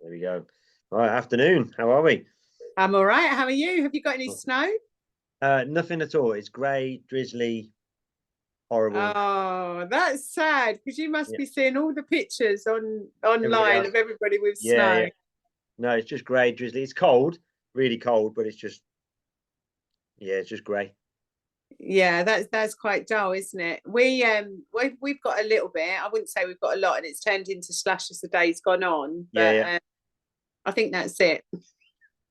There we go. All right, afternoon. How are we? I'm all right. How are you? Have you got any Oh, snow? nothing at all. It's grey, drizzly, horrible. Oh, that's sad because you must Yeah, be seeing all the pictures on everybody online else. of everybody with Yeah, yeah. snow. No, it's just grey, drizzly. It's cold, really cold, but it's just yeah, it's just grey. Yeah, that's quite dull, isn't it? We've got a little bit. I wouldn't say we've got a lot, and it's turned into slush as the day's gone on. Yeah, But yeah. I think that's it.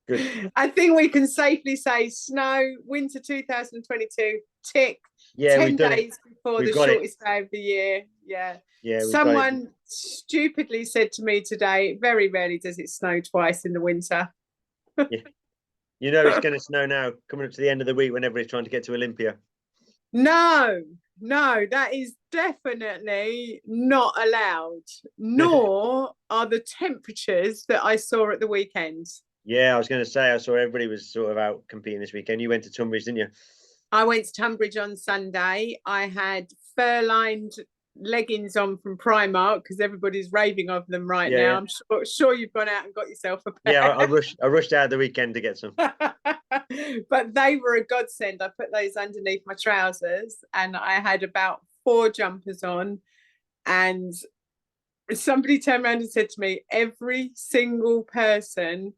Good. I think we can safely say snow, winter 2022, tick, Yeah, we've 10 done it. days before We've the got it. shortest day of the year. Yeah. Yeah, we've got it. Someone stupidly said to me today, very rarely does it snow twice in the winter. Yeah. You know it's going to snow now, coming up to the end of the week when everybody's trying to get to Olympia. No, no, that is definitely not allowed, nor are the temperatures that I saw at the weekend. Yeah, I was going to say I saw everybody was sort of out competing this weekend. You went to Tunbridge, didn't you? I went to Tunbridge on Sunday. I had fur-lined leggings on from Primark because everybody's raving of them right Yeah, now. yeah. I'm sure you've gone out and got yourself a Yeah, I pair. rushed. I rushed out the weekend to get some. But they were a godsend. I put those underneath my trousers and I had about four jumpers on. And somebody turned around and said to me, every single person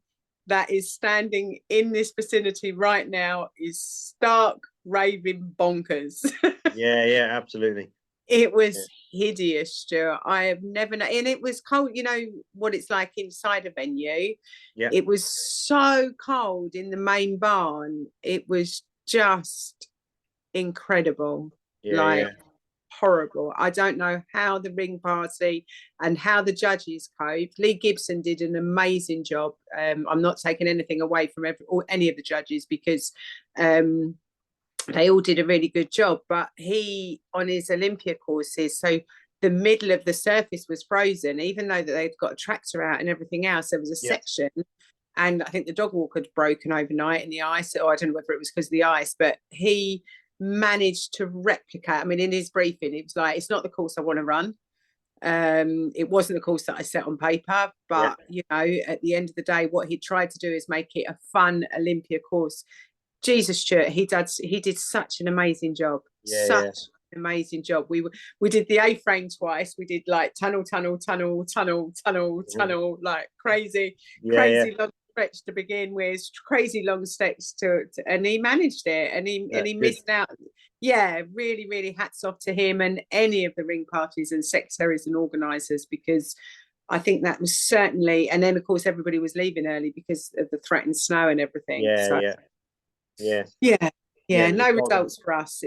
that is standing in this vicinity right now is stark raving bonkers. Yeah, yeah, absolutely. It Yeah, was hideous, Stuart. I have never known, and it was cold. You know what it's like inside a venue. yeah, It was so cold in the main barn. It was just incredible, yeah, like yeah, horrible. I don't know how the ring party and how the judges coped. Lee Gibson did an amazing job. I'm not taking anything away from any of the judges because um, they all did a really good job. But he, on his Olympia courses, so the middle of the surface was frozen, even though that they'd got a tractor out and everything else. There was a yeah, section, and I think the dog walk had broken overnight in the ice. Or I don't know whether it was because of the ice, but he managed to replicate. I mean, in his briefing, it was like, "It's not the course I want to run. It wasn't the course that I set on paper, yeah, but you know, at the end of the day, what he tried to do is make it a fun Olympia course. Jesus, Stuart, he did such an amazing job. yeah, yeah, Such an amazing job. We did the A-frame twice. We did like tunnel, tunnel, tunnel, tunnel, tunnel, mhm. tunnel, like crazy, Yeah, yeah. crazy long stretch to begin with, crazy long stretch and he managed it, and That's he good. missed out. Yeah, really, really hats off to him and any of the ring parties and secretaries and organisers, because I think that was certainly, and then of course everybody was leaving early because of the threatened snow and everything. Yeah, So yeah, yeah, yeah, yeah. yeah, It was a no cold one. results for us.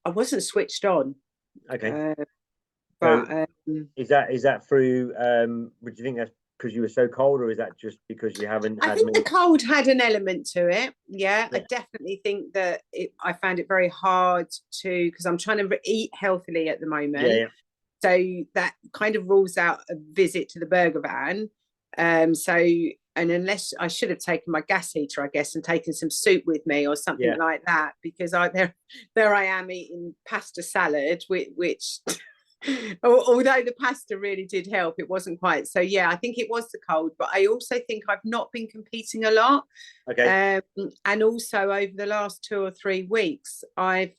I wasn't switched on, Okay. uh, So but is that through? Would you think that's because you were so cold, or is that just because you haven't I had think the many? cold had an element to it. Yeah, I Yeah, definitely think that I found it very hard to, because I'm trying to eat healthily at the yeah, moment. yeah, So that kind of rules out a visit to the burger van. So, and unless I should have taken my gas heater, I guess, and taken some soup with me or something yeah, like that, because there I am eating pasta salad, which although the pasta really did help, it wasn't quite. So yeah, I think it was the cold, but I also think I've not been competing a lot. okay, Um, and also over the last 2 or 3 weeks, I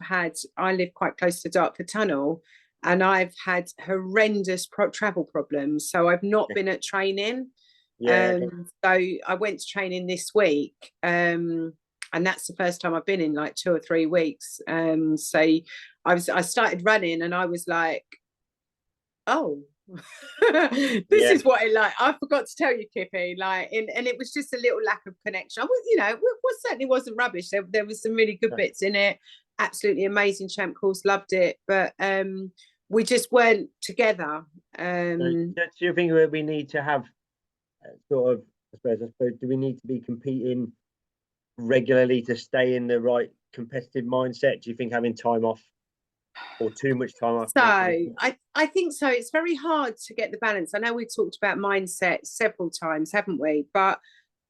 live quite close to Dartford Tunnel, and I've had horrendous travel problems. So I've not yeah, been at training. yeah, okay, So I went to training this week. And that's the first time I've been in like 2 or 3 weeks. So I started running and I was like, oh, this yeah, is what it like. I forgot to tell you, Kippy. Like, and it was just a little lack of connection. I was, certainly wasn't rubbish. There was some really good bits in it. Absolutely amazing champ course, loved it. But we just weren't together. So, Um, do you think that we need to have sort of? I suppose, do we need to be competing regularly to stay in the right competitive mindset? Do you think having time off or too much time off so makes a difference? I think so. It's very hard to get the balance. I know we talked about mindset several times, haven't we? But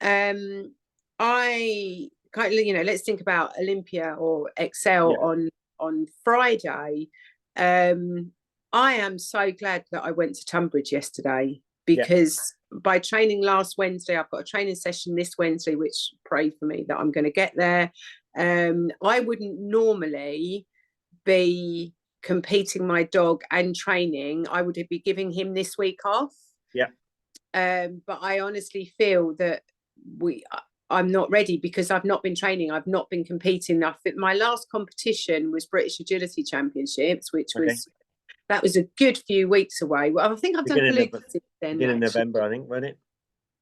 um, I kind of, let's think about Olympia or Excel Yeah, on Friday. Um, I am so glad that I went to Tunbridge yesterday because by training last Wednesday, I've got a training session this Wednesday, which pray for me that I'm going to get there. I wouldn't normally be competing my dog and training. I would be giving him this week off. Yeah. But I honestly feel that I'm not ready because I've not been training. I've not been competing. My last competition was British Agility Championships, which was a good few weeks away. Well, I think I've done Olympia since then. Beginning of November, I think, wasn't it?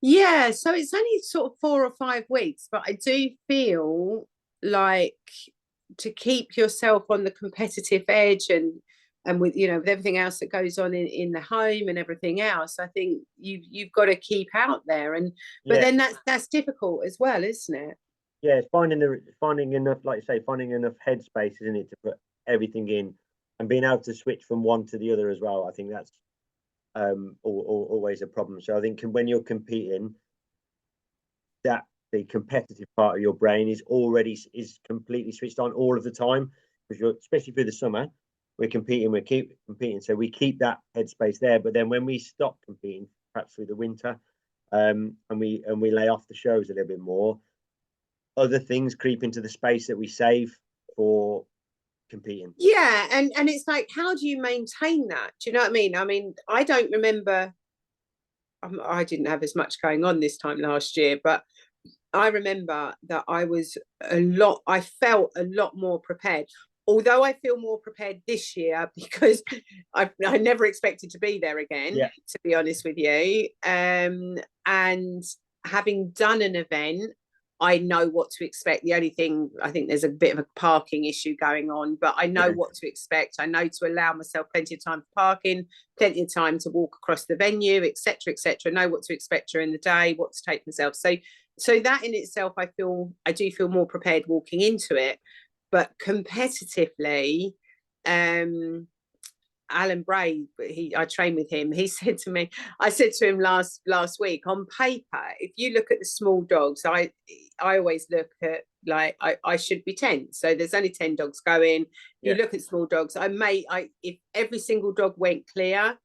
Yeah, so it's only sort of 4 or 5 weeks, but I do feel like to keep yourself on the competitive edge and with, you know, with everything else that goes on in the home and everything else, I think you've got to keep out there. And but then that's difficult as well, isn't it? Yeah, it's finding enough, like you say, finding enough headspace, isn't it, to put everything in and being able to switch from one to the other as well. I think that's always a problem. So I think when you're competing, that the competitive part of your brain is completely switched on all of the time, because you're, especially through the summer, we keep competing, so we keep that headspace there. But then when we stop competing, perhaps through the winter, and we lay off the shows a little bit more, other things creep into the space that we save for competing. Yeah, and it's like, how do you maintain that? Do you know what I mean? I mean, I don't remember. I didn't have as much going on this time last year, but I remember that I felt a lot more prepared. Although I feel more prepared this year because I never expected to be there again, to be honest with you. And having done an event, I know what to expect. The only thing, I think there's a bit of a parking issue going on, but I know what to expect. I know to allow myself plenty of time for parking, plenty of time to walk across the venue, etc., etc. Know what to expect during the day, what to take myself. So that in itself, I do feel more prepared walking into it. But competitively, Alan Bray, I train with him. He said to me, I said to him last week, on paper, if you look at the small dogs, I always look at, like, I should be 10. So there's only 10 dogs going. You look at small dogs. If every single dog went clear,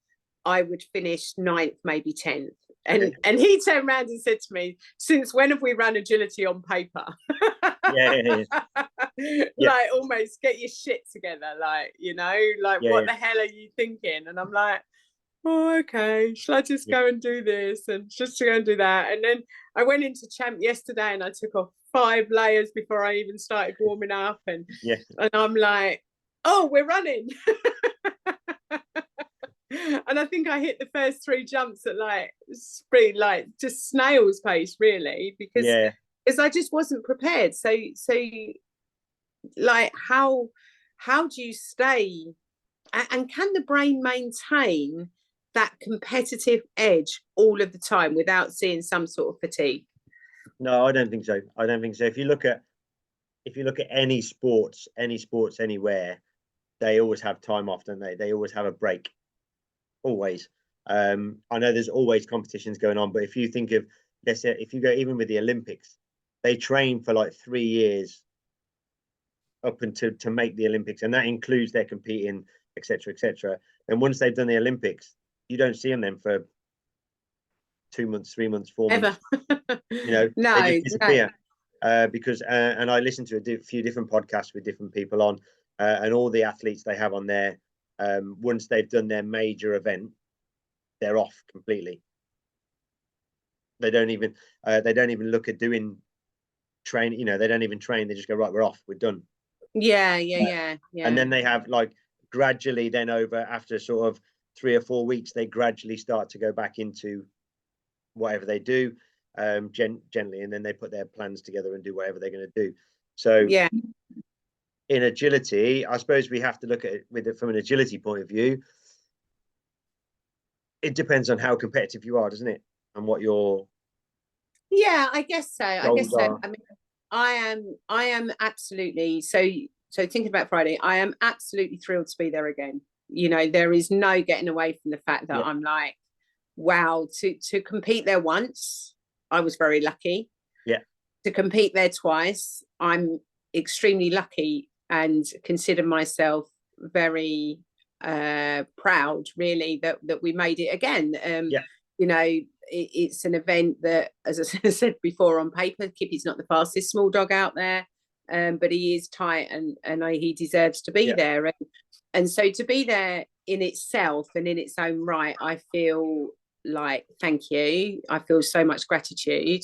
I would finish 9th, maybe 10th. And he turned around and said to me, since when have we run agility on paper? Like, almost get your shit together, like, you know, like, what the hell are you thinking? And I'm like, oh, okay, shall I just go and do this and just to go and do that? And then I went into champ yesterday and I took off 5 layers before I even started warming up, and I'm like, oh, we're running. And I think I hit the first 3 jumps at like just snail's pace, really, because I just wasn't prepared. So like, how do you stay, and can the brain maintain that competitive edge all of the time without seeing some sort of fatigue? No, I don't think so. If you look at any sports anywhere, they always have time off, don't they? They always have a break. Always. I know there's always competitions going on, but if you think of, let's say, if you go even with the Olympics, they train for like 3 years up until to make the Olympics, and that includes their competing, etc., etc. And once they've done the Olympics, you don't see them for 2 months, 3 months, 4 months. You know, they just disappear. Because and I listened to a few different podcasts with different people on, and all the athletes they have on there, once they've done their major event, they're off completely. They don't even look at doing training. You know, they don't even train. They just go, right, we're off, we're done. Yeah. And then they have, like, gradually, then over after sort of 3 or 4 weeks, they gradually start to go back into whatever they do, gently, and then they put their plans together and do whatever they're going to do. So in agility, I suppose we have to look at it from an agility point of view. It depends on how competitive you are, doesn't it? And what your I guess so. I mean, I am absolutely so thinking about Friday, I am absolutely thrilled to be there again. You know, there is no getting away from the fact that I'm like, wow, to compete there once, I was very lucky. To compete there twice, I'm extremely lucky and consider myself very proud, really, that we made it again. you know, it's an event that, as I said before, on paper, Kippy's not the fastest small dog out there, but he is tight, and he deserves to be there. And so to be there in itself and in its own right, I feel like, thank you. I feel so much gratitude.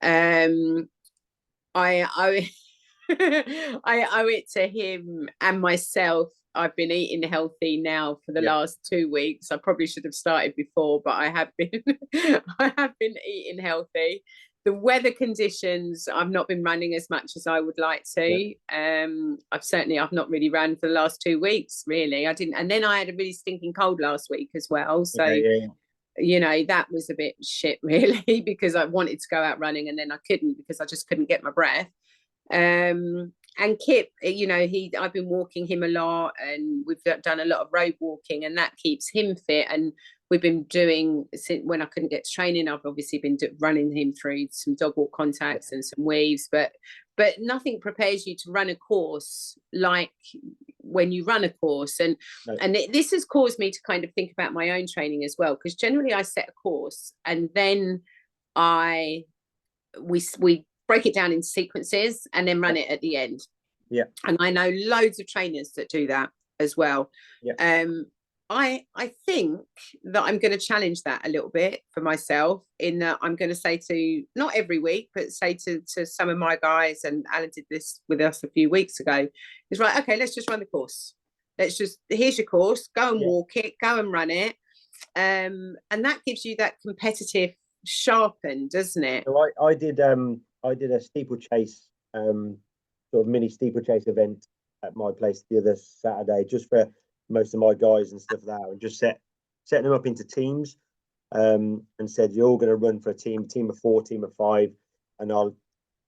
I owe I owe it to him and myself. I've been eating healthy now for the last 2 weeks. I probably should have started before, but I have been I have been eating healthy. The weather conditions, I've not been running as much as I would like to. I've not really ran for the last 2 weeks, really. I didn't, and then I had a really stinking cold last week as well. So you know, that was a bit shit, really, because I wanted to go out running and then I couldn't, because I just couldn't get my breath. And Kip, you know, I've been walking him a lot, and we've done a lot of road walking, and that keeps him fit. And we've been doing, since when I couldn't get to training, I've obviously been running him through some dog walk contacts and some weaves, but nothing prepares you to run a course like when you run a course. And this has caused me to kind of think about my own training as well, because generally I set a course and then we break it down in sequences and then run it at the end. And I know loads of trainers that do that as well. I think that I'm going to challenge that a little bit for myself, in that I'm going to say to, not every week, but say to some of my guys, and Alan did this with us a few weeks ago, is right, okay, let's just run the course. Here's your course, go and walk it, go and run it. And that gives you that competitive sharpen, doesn't it? So I did a steeplechase, sort of mini steeplechase event at my place the other Saturday, just for most of my guys and stuff like that, and just setting them up into teams, and said, you're all going to run for a team of 4, team of 5, and I'll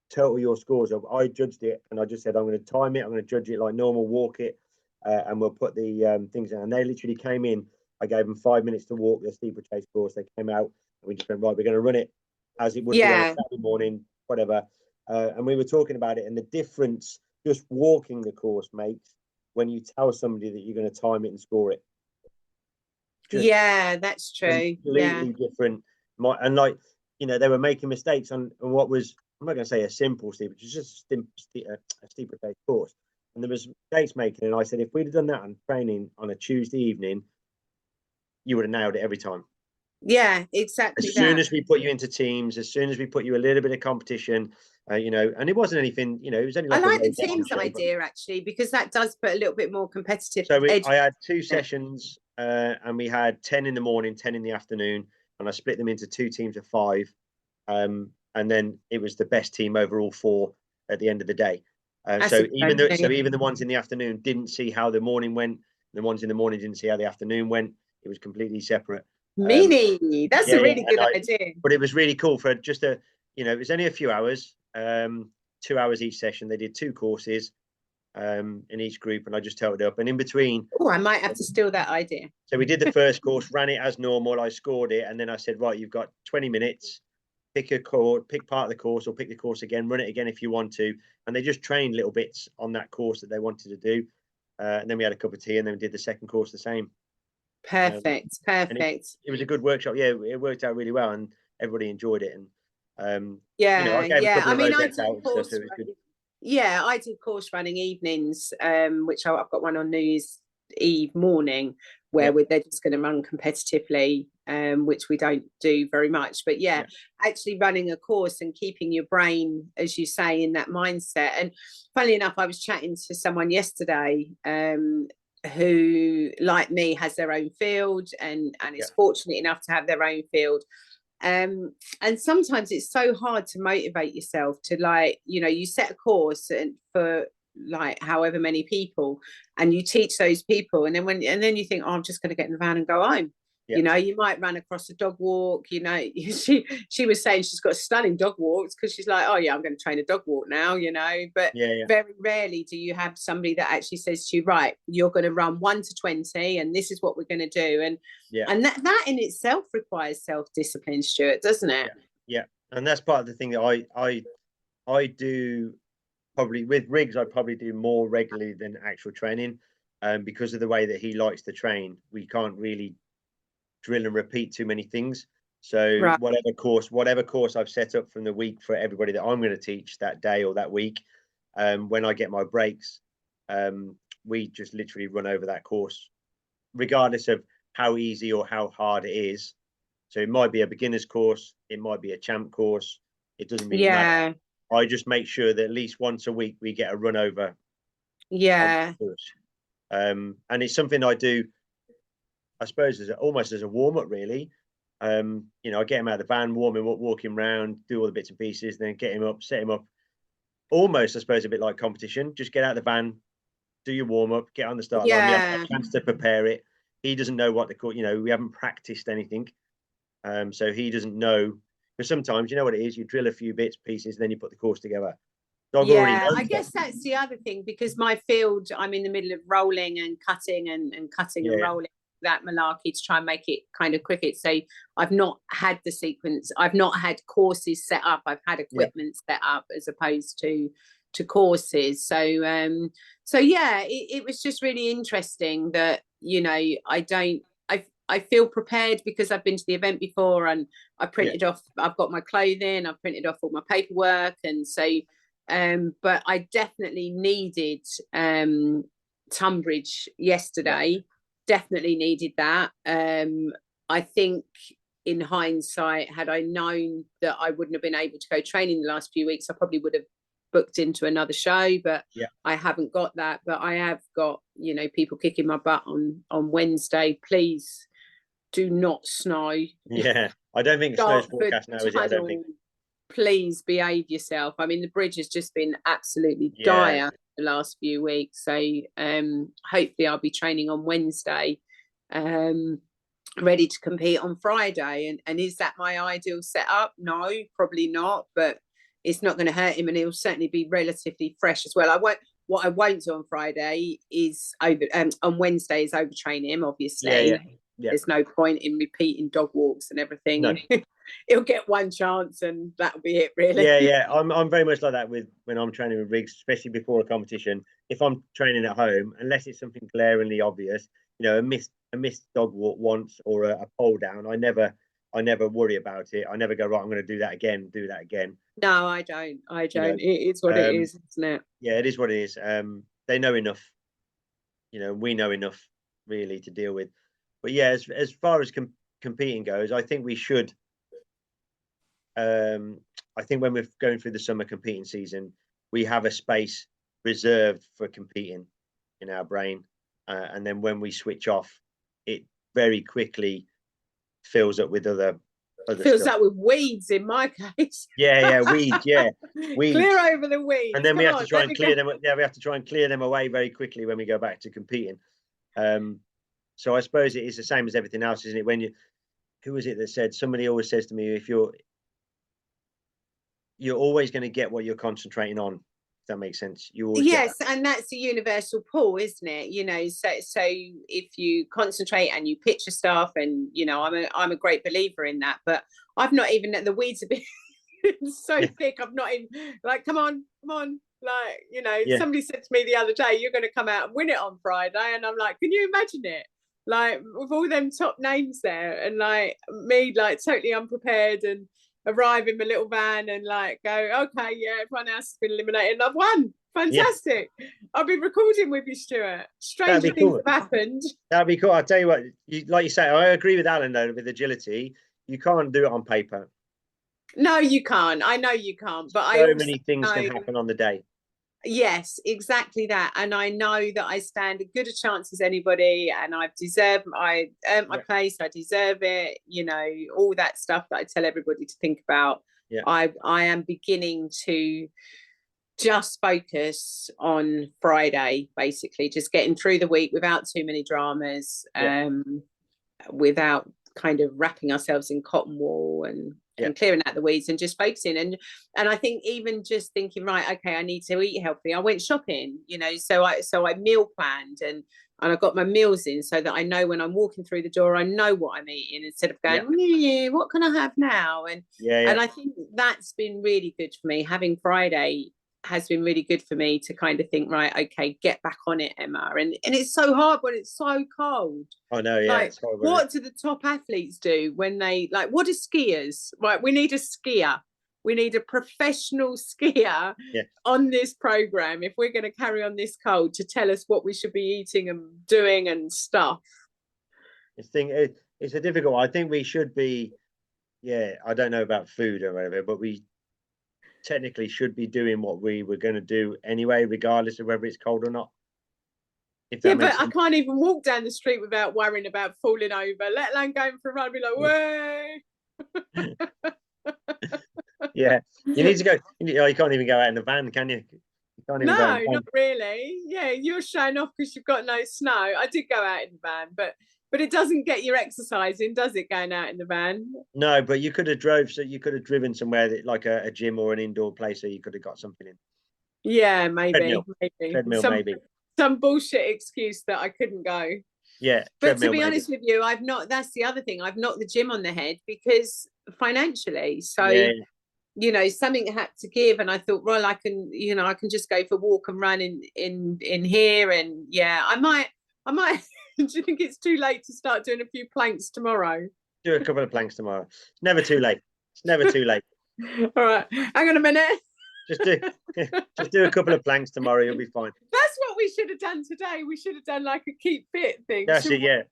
total your scores up. I judged it, and I just said, I'm going to time it, I'm going to judge it like normal, walk it, and we'll put the things in. And they literally came in, I gave them 5 minutes to walk the steeplechase course. They came out, and we just went, right, we're going to run it as it would be on a Saturday morning, whatever. And we were talking about it, and the difference just walking the course makes when you tell somebody that you're going to time it and score it. Just that's true. Completely different. And like, you know, they were making mistakes on what was, I'm not going to say a simple steeplechase, just a steeplechase course. And there was mistakes making, and I said, if we'd have done that on training on a Tuesday evening, you would have nailed it every time. Yeah, exactly. As soon as we put you into teams, as soon as we put you a little bit of competition, you know, and it wasn't anything, you know, it was only like, I like the teams idea, actually, because that does put a little bit more competitive edge. I had 2 sessions, and we had 10 in the morning, 10 in the afternoon, and I split them into 2 teams of 5, and then it was the best team over all 4 at the end of the day. So even the ones in the afternoon didn't see how the morning went, the ones in the morning didn't see how the afternoon went. It was completely separate. That's a really good idea. But it was really cool for just you know, it was only a few hours, 2 hours each session. They did 2 courses in each group, and I just totaled it up. And in between, I might have to steal that idea. So we did the first course, ran it as normal, I scored it, and then I said, right, you've got 20 minutes, pick part of the course, or pick the course again, run it again if you want to. And they just trained little bits on that course that they wanted to do. And then we had a cup of tea, and then we did the second course the same. Perfect. It was a good workshop. Yeah, it worked out really well, and everybody enjoyed it. And you know, I did course running evenings, which I've got one on New Year's Eve morning, where they're just going to run competitively, which we don't do very much. But actually running a course and keeping your brain, as you say, in that mindset. And funnily enough, I was chatting to someone yesterday who, like me, has their own field and is fortunate enough to have their own field. And sometimes it's so hard to motivate yourself to, like, you know, you set a course and for like however many people, and you teach those people, and then you think, oh, I'm just going to get in the van and go home. You know, you might run across a dog walk. You know, she was saying she's got stunning dog walks, because she's like, oh yeah, I'm going to train a dog walk now, you know. But very rarely do you have somebody that actually says to you, right, you're going to run 1 to 20, and this is what we're going to do. And that in itself requires self-discipline, Stuart, doesn't it? Yeah. And that's part of the thing that I do. Probably with Riggs, I probably do more regularly than actual training, because of the way that he likes to train. We can't really drill and repeat too many things. So Right. whatever course I've set up from the week for everybody that I'm going to teach that day or that week, when I get my breaks, we just literally run over that course, regardless of how easy or how hard it is. So it might be a beginner's course, it might be a champ course. It doesn't really matter. Yeah. I just make sure that at least once a week we get a run over on Yeah. the course. And it's something I do, I suppose, almost as a warm up, really. You know, I get him out of the van, warm him up, walk him around, do all the bits and pieces, then get him up, set him up. Almost, I suppose, a bit like competition. Just get out of the van, do your warm up, get on the start line. We haven't had Yeah. a chance to prepare it. He doesn't know what the course, you know, we haven't practiced anything. So he doesn't know, because sometimes, you know what it is, you drill a few bits, pieces, then you put the course together. Dog already Yeah, I knows that. guess that's the other thing, because my field, I'm in the middle of rolling and cutting and cutting and Yeah. rolling that malarkey to try and make it kind of cricket. So I've not had the sequence, I've not had courses set up, I've had equipment set up as opposed to courses. So so yeah, it was just really interesting that, you know, I feel prepared because I've been to the event before, and I printed off, I've got my clothing, I've printed off all my paperwork, and so but I definitely needed Tunbridge yesterday. Definitely needed that. I think in hindsight, had I known that I wouldn't have been able to go training the last few weeks, I probably would have booked into another show, but I haven't got that. But I have got, you know, people kicking my butt on Wednesday. Please do not snow. Yeah, I don't think snow's forecast now, is it? I don't think. Please behave yourself. I mean, the bridge has just been absolutely dire the last few weeks. So hopefully I'll be training on Wednesday, ready to compete on Friday. And is that my ideal setup? No, probably not, but it's not going to hurt him, and he'll certainly be relatively fresh as well. What I won't do on Friday is on Wednesday is overtrain him, obviously. There's no point in repeating dog walks and everything. No. He'll get one chance and that'll be it, really. Yeah. I'm very much like that when I'm training with rigs, especially before a competition. If I'm training at home, unless it's something glaringly obvious, you know, a missed dog walk once or a pole down, I never worry about it. I never go, right, I'm going to do that again. No, I don't. You know, it's what it is, isn't it? Yeah, it is what it is. They know enough. You know, we know enough really to deal with. But yeah, as far as competing goes, I think we should. I think when we're going through the summer competing season, we have a space reserved for competing in our brain, and then when we switch off, it very quickly fills up with other fills stuff. up with weeds in my case. Weeds. Weeds. Clear over the weeds, and then we have to try and clear them. Yeah, we have to try and clear them away very quickly when we go back to competing. So I suppose it is the same as everything else, isn't it? When who was it that said? Somebody always says to me, if you're always going to get what you're concentrating on, if that makes sense. You always yes, and that's the universal pull, isn't it? You know, so if you concentrate and you picture stuff, and you know, I'm a great believer in that. But I've not even, the weeds have been so thick. I've not even, like, come on, like, you know, somebody said to me the other day, you're going to come out and win it on Friday, and I'm like, can you imagine it? Like, with all them top names there, and like me, like totally unprepared, and arrive in my little van and like go, okay, yeah, everyone else has been eliminated and I've won. Fantastic. I'll be recording with you, Stuart. Stranger things have happened. That'd be cool. I'll tell you what, like you say, I agree with Alan though, with agility. You can't do it on paper. No, you can't. I know you can't, but so many things can happen on the day. Yes, exactly that. And I know that I stand as good a chance as anybody, and I earned my place, I deserve it, you know, all that stuff that I tell everybody to think about. I am beginning to just focus on Friday, basically, just getting through the week without too many dramas, without kind of wrapping ourselves in cotton wool, and clearing out the weeds and just focusing. And I think even just thinking, right, okay, I need to eat healthy. I went shopping, you know, so I meal planned, and I got my meals in so that I know when I'm walking through the door, I know what I'm eating, instead of going, what can I have now? And I think that's been really good for me, having Friday has been really good for me to kind of think, right, okay, get back on it, Emma. And it's so hard when it's so cold. I know, yeah. Like, It's horrible, what do the top athletes do when they, like, what do skiers? Right, we need a skier. We need a professional skier on this program if we're going to carry on this cold to tell us what we should be eating and doing and stuff. It's a difficult one. I think we should be, I don't know about food or whatever, but we technically should be doing what we were going to do anyway, regardless of whether it's cold or not. Yeah, but I can't even walk down the street without worrying about falling over, let alone going for a run and be like, way. Yeah, you need to go. You can't even go out in the van, can you? No, not really. Yeah, you're showing off because you've got no snow. I did go out in the van, but it doesn't get your exercise in, does it, going out in the van? No, but you could have driven somewhere that, like a gym or an indoor place, so you could have got something in. Yeah, maybe. Treadmill, maybe. Some bullshit excuse that I couldn't go. Yeah, but to be honest with you, that's the other thing. I've knocked the gym on the head because financially. So you know, something had to give, and I thought, well, I can just go for a walk and run in here, and I might. Do you think it's too late to start doing a few planks tomorrow? Do a couple of planks tomorrow. It's never too late. It's never too late. All right, hang on a minute. Just do a couple of planks tomorrow. You'll be fine. That's what we should have done today. We should have done like a keep fit thing. That's it. Yeah.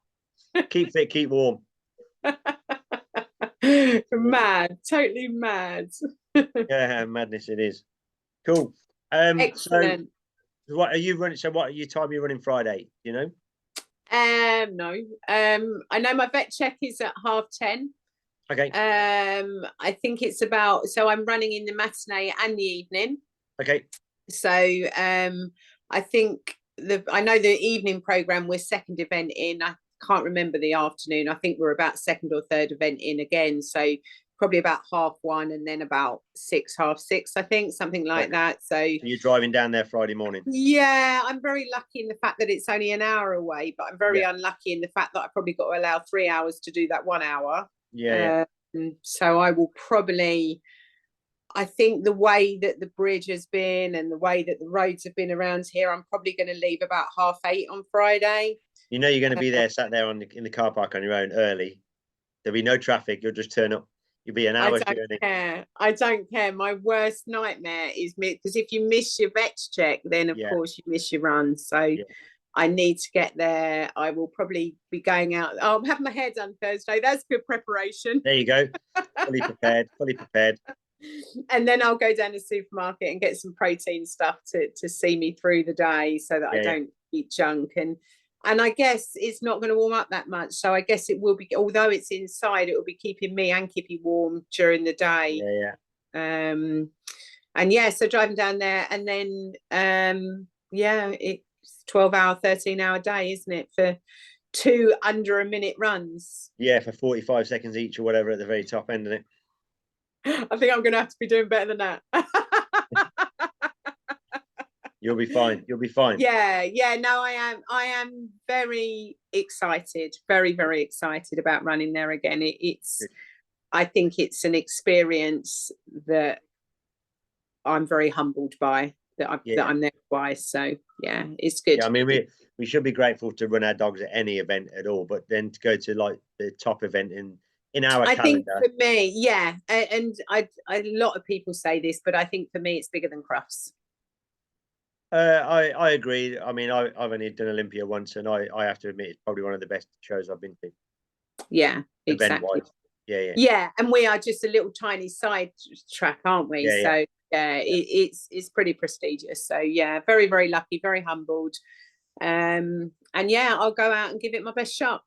Keep fit, keep warm. Mad, totally mad. Yeah, madness it is. Cool. Excellent. So what are you running? So what time are you running Friday? You know? No. I know my vet check is at 10:30. Okay. I think it's about, so I'm running in the matinee and the evening. Okay. So I think I know the evening program we're second event in. I can't remember the afternoon. I think we're about second or third event in again. So probably about 1:30 and then about 6, 6:30, I think, something like that. So you're driving down there Friday morning? Yeah, I'm very lucky in the fact that it's only an hour away, but I'm very unlucky in the fact that I probably got to allow 3 hours to do that 1 hour. So I will probably, I think the way that the bridge has been and the way that the roads have been around here, I'm probably going to leave about 8:30 on Friday. You know you're going to be there, sat there in the car park on your own early. There'll be no traffic. You'll just turn up. You'll be an hour's journey. I don't care. My worst nightmare is because if you miss your vet check, then of course you miss your run. So I need to get there. I will probably be going out. I'll have my hair done Thursday. That's good preparation. There you go. Fully prepared. Fully prepared. And then I'll go down to the supermarket and get some protein stuff to see me through the day so that I don't eat junk. And I guess it's not going to warm up that much. So I guess it will be, although it's inside, it will be keeping me and Kippy warm during the day. And so driving down there and then, it's 12-hour, 13-hour day, isn't it? For 2 under-a-minute runs. Yeah, for 45 seconds each or whatever at the very top end, isn't it? I think I'm going to have to be doing better than that. You'll be fine. You'll be fine. Yeah. No, I am very excited, very, very excited about running there again. I think it's an experience that I'm very humbled by, that I'm there twice. So yeah, it's good. Yeah, I mean, we should be grateful to run our dogs at any event at all, but then to go to like the top event in our calendar. I think for me, and a lot of people say this, but I think for me it's bigger than Crufts. I agree. I mean, I've only done Olympia once, and I have to admit it's probably one of the best shows I've been to. Yeah, exactly. Yeah, and we are just a little tiny side track, aren't we? It's pretty prestigious. So yeah, very, very lucky, very humbled. And I'll go out and give it my best shot.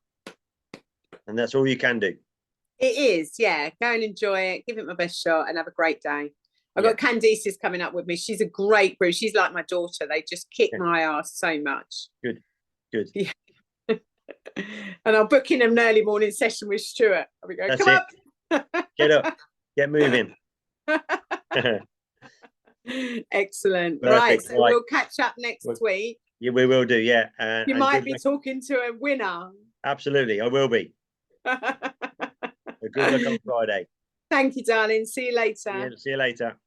And that's all you can do. It is, yeah. Go and enjoy it, give it my best shot, and have a great day. I've got Candice's coming up with me. She's a great brew. She's like my daughter. They just kick my ass so much. Good. Yeah. And I'll book in an early morning session with Stuart. We go, come up. Get up. Get moving. Excellent. Perfect. Right, so we'll catch up next week. Yeah, we will do, yeah. You might be talking to a winner. Absolutely, I will be. Good luck on Friday. Thank you, darling. See you later. See you later.